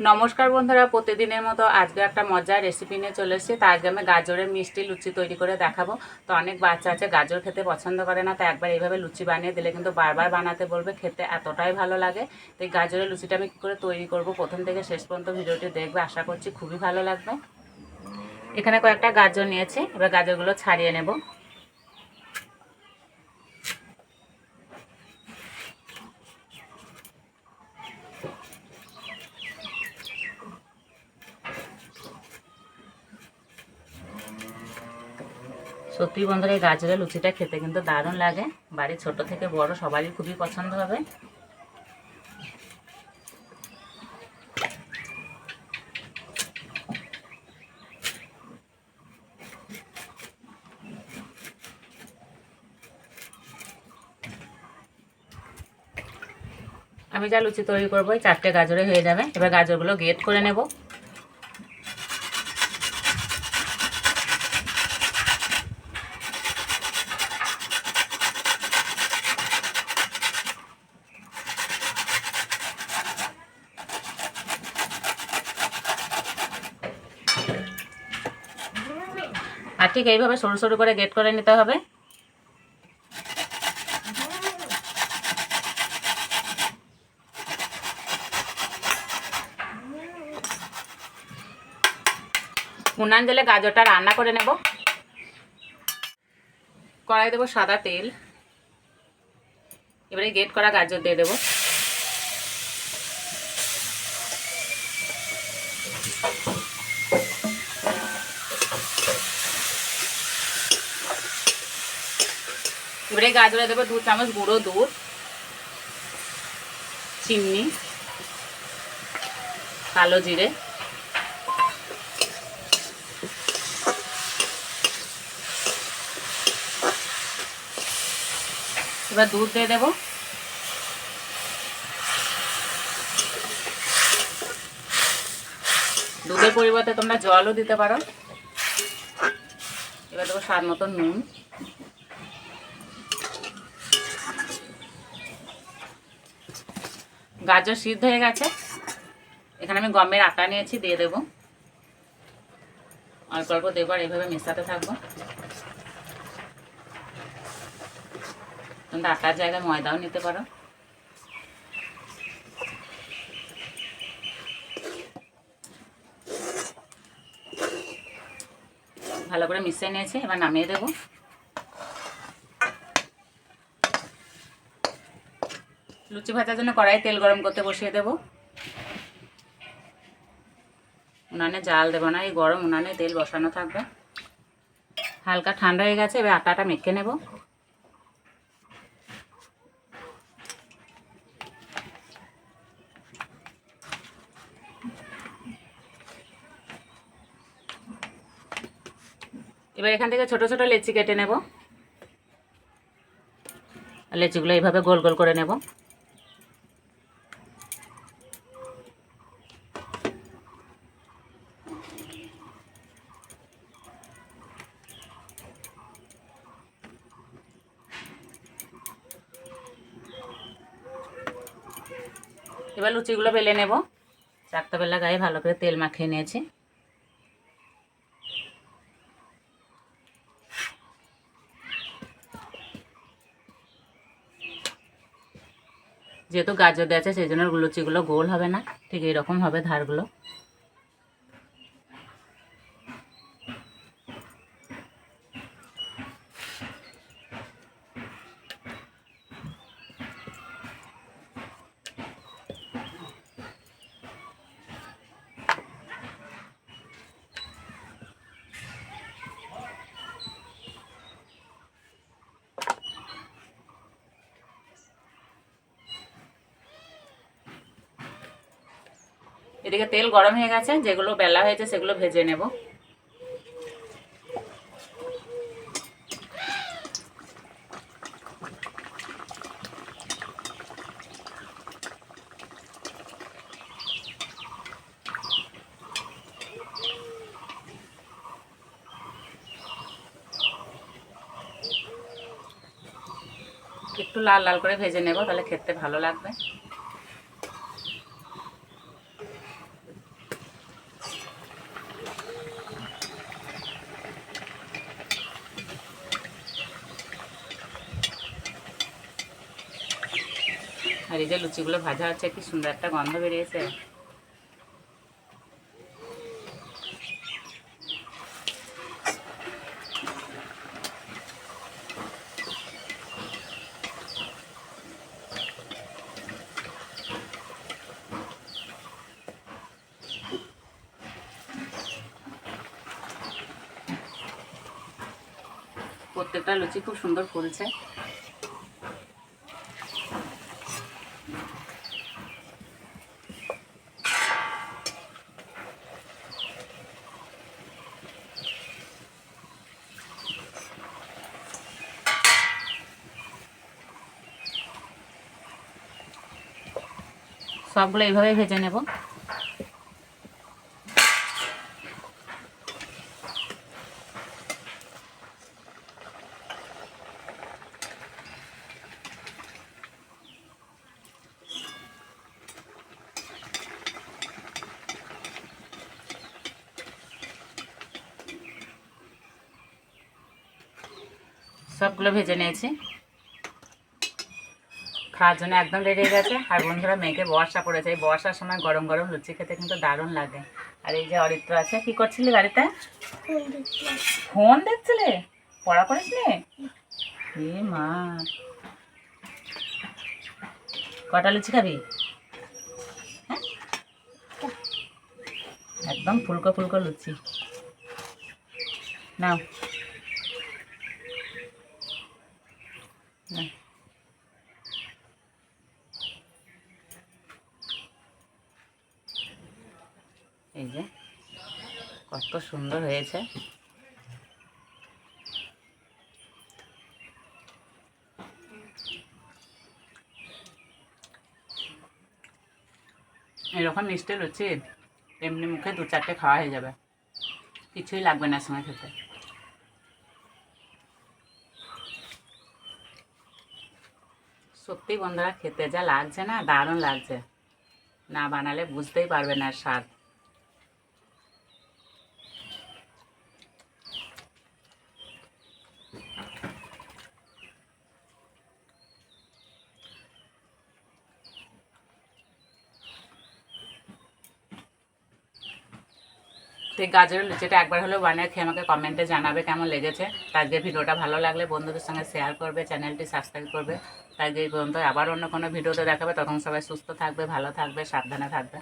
নমস্কার বন্ধুরা, প্রতিদিনের মতো আজকে একটা মজার রেসিপি নিয়ে চলে এসেছি। তা আজকে আমি গাজরের মিষ্টি লুচি তৈরি করে দেখাবো। তো অনেক বাচ্চা আছে গাজর খেতে পছন্দ করে না, তো একবার এইভাবে লুচি বানিয়ে দিলে কিন্তু বারবার বানাতে বলবে, খেতে এতটাই ভালো লাগে। তো এই গাজরের লুচিটা আমি কী করে তৈরি করব, প্রথম থেকে শেষ পর্যন্ত ভিডিওটি দেখবে, আশা করছি খুবই ভালো লাগবে। এখানে কয়েকটা গাজর নিয়েছি, এবার গাজরগুলো ছাড়িয়ে নেব। সত্যি বন্ধুরা, এই গাজরের লুচিটা খেতে কিন্তু দারুণ লাগে। বাড়ির ছোট থেকে বড় সবারই খুবই পছন্দ হবে। আমি যা লুচি তৈরি করবো এই 4টে গাজরে হয়ে যাবে। এবার গাজরগুলো গ্রেট করে নেব। আর ঠিক এইভাবে সরু সরু করে গ্রেট করে নিতে হবে। উনান জলে গাজরটা রান্না করে নেব। কড়াই দেবো সাদা তেল, এবারে গ্রেট করা গাজর দিয়ে দেবো। এবারে গাজরে দেবো 2 চামচ গুঁড়ো দুধ, চিনি, কালো জিরে, এবার দুধ দিয়ে দেবো। দুধের পরিবর্তে তোমরা জলও দিতে পারো। এবার দেবো স্বাদ মতো নুন। গাজর সিদ্ধ হয়ে গেছে, এখানে আমি গমের আটা নিয়েছি, দিয়ে দেবো। অল্প অল্প দেবো আর এইভাবে মেশাতে থাকবো। তোমরা আটার জায়গায় ময়দাও নিতে পারো। ভালো করে মিশিয়ে নিয়েছি, এবার নামিয়ে দেবো। লুচি ভাজার জন্য কড়াইয়ে তেল গরম করতে বসিয়ে দেবো। উনানে জাল দেবো না, এই গরম উনানে তেল বসানো থাকবে। হালকা ঠান্ডা হয়ে গেছে, এবার আটাটা মেখে নেব। এবার এখান থেকে ছোট ছোট লেচি কেটে নেব। লেচিগুলো এইভাবে গোল গোল করে নেব। এবার লুচিগুলো বেলে নেব। চারটা বেলা গায়ে ভালো করে তেল মাখিয়ে নিয়েছি। যেহেতু গাজর দেওয়া আছে সেই জন্য লুচিগুলো গোল হবে না, ঠিক এইরকম হবে ধারগুলো। এদিকে তেল গরম হয়ে গেছে, যেগুলো বেলা হয়েছে সেগুলো ভেজে নেব। একটু লাল লাল করে ভেজে নেব, তাহলে খেতে ভালো লাগবে। এই যে লুচিগুলো ভাজা হচ্ছে, কি সুন্দর একটা গন্ধ বেরিয়েছে। প্রত্যেকটা লুচি খুব সুন্দর ফুলছে। সবগুলো এইভাবে ভেজে নেব। সবগুলো ভেজে নিয়েছি, খাওয়ার জন্য একদম রেডি হয়ে গেছে। আর বন্ধুরা, মেয়েকে বর্ষা পড়েছে, এই বর্ষার সময় গরম গরম লুচি খেতে কিন্তু দারুণ লাগে। আর এই যে অরিত্র আছে, কি করছিলি বাড়িতে? ফোন দেখছিলে? পড়া করিসনি? এ মা, কটা লুচি খাবি? হ্যাঁ, একদম ফুলকো ফুলকো লুচি নাও। এই যে কত সুন্দর হয়েছে। এরকম মিষ্টি লুচি এমনি মুখে 2-4টে খাওয়া হয়ে যাবে, কিছুই লাগবে না সময় খেতে। সত্যি বন্ধুরা, খেতে যা লাগছে না, দারুণ লাগছে, না বানালে বুঝতেই পারবে না স্বাদ। সেই গাজরের লুচিটা একবার হলেও বানিয়ে খেয়ে আমাকে কমেন্টে জানাবে কেমন লেগেছে। আজকে ভিডিওটা ভালো লাগলে বন্ধুদের সঙ্গে শেয়ার করবে, চ্যানেলটি সাবস্ক্রাইব করবে। তাই এই পর্যন্ত আবার অন্য কোনো ভিডিওতে দেখাবে। তখন সবাই সুস্থ থাকবে, ভালো থাকবে, সাবধানে থাকবে।